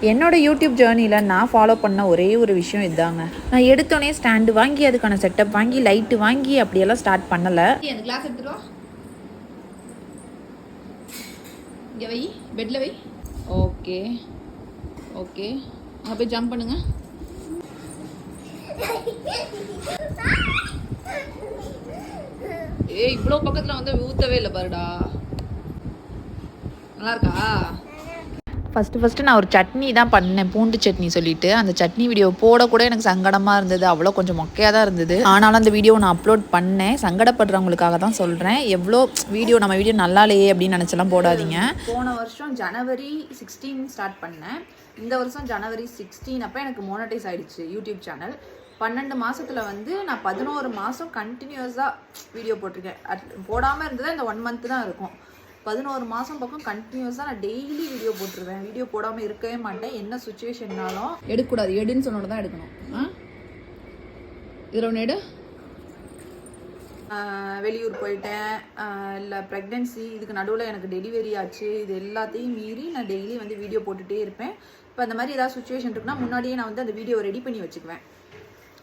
என்னோடய யூடியூப் ஜேர்னியில் நான் ஃபாலோ பண்ண ஒரே ஒரு விஷயம் இதுதாங்க. நான் எடுத்தோடனே ஸ்டாண்டு வாங்கி அதுக்கான செட்டப் வாங்கி லைட்டு வாங்கி அப்படியெல்லாம் ஸ்டார்ட் பண்ணலை. அந்த கிளாஸ் எடுத்துருவா, இங்கே வை, பெட்டில் வை. ஓகே ஓகே, அங்கே போய் ஜம்ப் பண்ணுங்க. ஏய், இவ்வளோ பக்கத்தில் வந்து ஊற்றவே இல்லை பாருடா. நல்லா இருக்கா? ஃபஸ்ட்டு நான் ஒரு சட்னி தான் பண்ணேன், பூண்டு சட்னி சொல்லிட்டு. அந்த சட்னி வீடியோ போட கூட எனக்கு சங்கடமாக இருந்தது, அவ்வளோ கொஞ்சம் மொக்கையாக தான் இருந்தது. ஆனாலும் அந்த வீடியோ நான் அப்லோட் பண்ணேன். சங்கடப்படுறவங்களுக்காக தான் சொல்கிறேன். எவ்வளோ நம்ம வீடியோ நல்லா இல்லையே அப்படின்னு நினச்சலாம் போடாதீங்க. போன வருஷம் ஜனவரி 16 ஸ்டார்ட் பண்ணேன். இந்த வருஷம் ஜனவரி 16 அப்போ எனக்கு மோனடைஸ் ஆகிடுச்சு யூடியூப் சேனல். 12 மாதத்தில் வந்து நான் 11 மாதம் கண்டினியூஸாக வீடியோ போட்டிருக்கேன். போடாமல் இருந்தது இந்த 1 மந்த் தான் இருக்கும். 11 மாதம் பக்கம் கண்டினியூஸாக நான் டெய்லி வீடியோ போட்டுருவேன். வீடியோ போடாமல் இருக்கவே மாட்டேன். என்ன சுச்சுவேஷன்னாலும் எடுக்கக்கூடாது. எடுன்னு சொன்னோட தான் எடுக்கணும். இதில் ஒன்று எடு. வெளியூர் போயிட்டேன், இல்லை ப்ரெக்னென்சி, இதுக்கு நடுவில் எனக்கு டெலிவரி ஆச்சு. இது எல்லாத்தையும் மீறி நான் டெய்லி வந்து வீடியோ போட்டுகிட்டே இருப்பேன். இப்போ அந்த மாதிரி ஏதாவது சுச்சுவேஷன் இருக்குன்னா முன்னாடியே நான் வந்து அந்த வீடியோ ரெடி பண்ணி வச்சுக்குவேன்.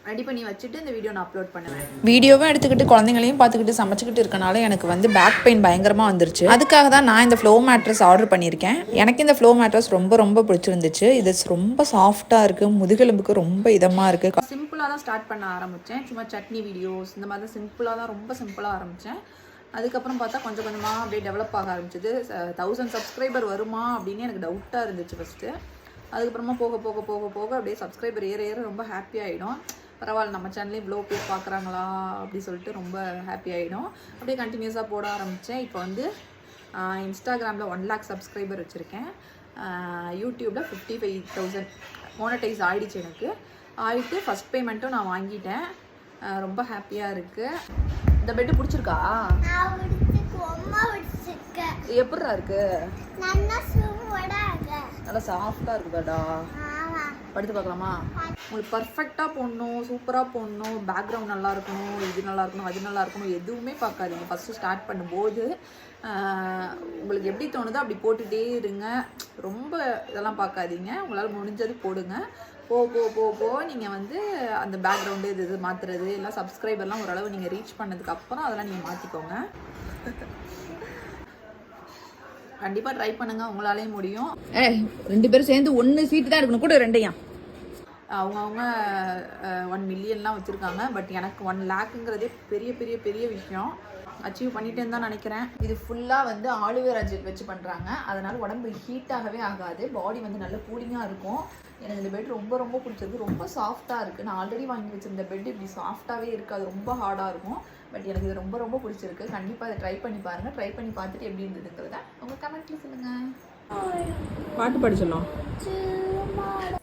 ரெடி பண்ணி வச்சுட்டு இந்த வீடியோ நான் அப்லோட் பண்ணுவேன். வீடியோவும் எடுத்துக்கிட்டு குழந்தைங்களையும் பார்த்துக்கிட்டு சமைச்சிக்கிட்டு இருக்கனால எனக்கு வந்து பேக் பெயின் பயங்கரமாக வந்துருச்சு. அதுக்காக தான் நான் இந்த ஃப்ளோ மேட்ரஸ் ஆர்டர் பண்ணியிருக்கேன். எனக்கு இந்த ஃப்ளோ மேட்ரஸ் ரொம்ப பிடிச்சிருந்துச்சு. இது ரொம்ப சாஃப்டாக இருக்குது, முதுகெலும்புக்கு ரொம்ப இதமாக இருக்குது. சிம்பிளாக தான் ஸ்டார்ட் பண்ண ஆரம்பித்தேன். சும்மா சட்னி வீடியோஸ் இந்த மாதிரி தான் சிம்பிளாக தான், ரொம்ப சிம்பிளாக ஆரம்பித்தேன். அதுக்கப்புறம் பார்த்தா கொஞ்சம் கொஞ்சமாக அப்படியே டெவலப் ஆக ஆரம்பிச்சிது. 1000 சப்ஸ்கிரைபர் வருமா அப்படின்னு எனக்கு டவுட்டாக இருந்துச்சு ஃபஸ்ட்டு. அதுக்கப்புறமா போக போக போக போக அப்படியே சப்ஸ்கிரைபர் ஏற ரொம்ப ஹாப்பி ஆகிடும். பரவாயில்ல, நம்ம சேனலே இவ்வளோ பேர் பார்க்குறாங்களா அப்படி சொல்லிட்டு ரொம்ப ஹாப்பி ஆகிடும். அப்படியே கண்டினியூஸாக போட ஆரம்பித்தேன். இப்போ வந்து இன்ஸ்டாகிராமில் 1 lakh சப்ஸ்கிரைபர் வச்சுருக்கேன். யூடியூப்பில் 55,000 மோனடைஸ் ஆகிடுச்சு. எனக்கு ஆகிட்டு ஃபஸ்ட் பேமெண்ட்டும் நான் வாங்கிட்டேன். ரொம்ப ஹாப்பியாக இருக்குது. இந்த பெட்டு பிடிச்சிருக்கா? எப்படிடா இருக்கு? நல்லா சாஃப்டாக இருக்குதாடா. படுத்து பார்க்கலாமா? உங்களுக்கு பர்ஃபெக்டாக போடணும், சூப்பராக போடணும், பேக்ரவுண்ட் நல்லா இருக்கணும், இது நல்லா இருக்கணும், அது நல்லா இருக்கணும், எதுவுமே பார்க்காதீங்க. ஃபஸ்ட்டு ஸ்டார்ட் பண்ணும்போது உங்களுக்கு எப்படி தோணுதோ அப்படி போட்டுகிட்டே இருங்க. ரொம்ப இதெல்லாம் பார்க்காதீங்க. உங்களால் முடிஞ்சது போடுங்க. போ நீங்கள் வந்து அந்த பேக்ரவுண்டு இது மாற்றுறது எல்லாம் சப்ஸ்கிரைபர்லாம் ஓரளவு நீங்கள் ரீச் பண்ணதுக்கப்புறம் அதெல்லாம் நீங்கள் மாற்றிக்கோங்க. கண்டிப்பாக ட்ரை பண்ணுங்கள், உங்களாலே முடியும். 2 பேரும் சேர்ந்து 1 சீட்டு தான் எடுக்கணும், கூட 2. அவங்கவுங்க 1 மில்லியன்லாம் வச்சுருக்காங்க. பட் எனக்கு 1 lakhங்கிறதே பெரிய பெரிய பெரிய விஷயம். அச்சீவ் பண்ணிட்டேன்னு தான் நினைக்கிறேன். இது ஃபுல்லாக வந்து ஆலிவேரா ஜெல் வச்சு பண்ணுறாங்க. அதனால் உடம்பு ஹீட்டாகவே ஆகாது, பாடி வந்து நல்ல கூலிங்காக இருக்கும். எனக்கு இந்த பெட் ரொம்ப பிடிச்சிருக்கு. ரொம்ப சாஃப்டாக இருக்குது. நான் ஆல்ரெடி வாங்கி வச்சுருந்த பெட் இப்படி சாஃப்டாகவே இருக்காது, ரொம்ப ஹார்டாக இருக்கும். பட் எனக்கு இது ரொம்ப பிடிச்சிருக்கு. கண்டிப்பாக அதை ட்ரை பண்ணி பாருங்கள். ட்ரை பண்ணி பார்த்துட்டு எப்படி இருந்ததுங்கிறத உங்கள் கமெண்ட்டில் சொல்லுங்கள். பாட்டு படிச்சிடலாம்.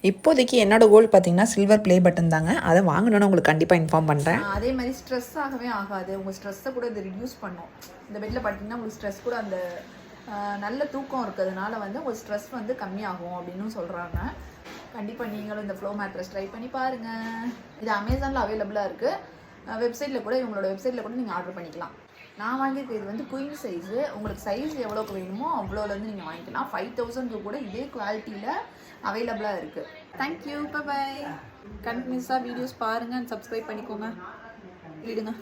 இப்போதைக்கு என்னோட கோல் பார்த்தீங்கன்னா சில்வர் ப்ளே பட்டன் தாங்க. அதை வாங்கணும்னு உங்களுக்கு கண்டிப்பாக இன்ஃபார்ம் பண்ணுறேன். அதே மாதிரி ஸ்ட்ரெஸ் ஆகவே ஆகாது. உங்கள் ஸ்ட்ரெஸ்ஸை கூட இது ரிடியூஸ் பண்ணும். இந்த பெட்டில் பார்த்தீங்கன்னா உங்களுக்கு ஸ்ட்ரெஸ் கூட அந்த நல்ல தூக்கம் இருக்கிறதுனால வந்து உங்கள் ஸ்ட்ரெஸ் வந்து கம்மியாகும் அப்படின்னு சொல்கிறாங்க. கண்டிப்பாக நீங்களும் இந்த ஃப்ளோ மேட்ரஸ் ட்ரை பண்ணி பாருங்கள். இது அமேசானில் அவைலபிளாக இருக்குது. வெப்சைட்டில் கூட, இவங்களோட வெப்சைட்டில் கூட நீங்கள் ஆர்டர் பண்ணிக்கலாம். நான் வாங்கியிருக்க இது வந்து குயின் சைஸு. உங்களுக்கு சைஸ் எவ்வளோக்கு வேணுமோ அவ்வளோலேருந்து நீங்கள் வாங்கிக்கலாம். 5,000 கூட இதே குவாலிட்டியில் அவைலபிளாக இருக்குது. Thank you, bye. கண்டினியூஸாக வீடியோஸ் பாருங்கள், சப்ஸ்கிரைப் பண்ணிக்கோங்க. விடுங்க.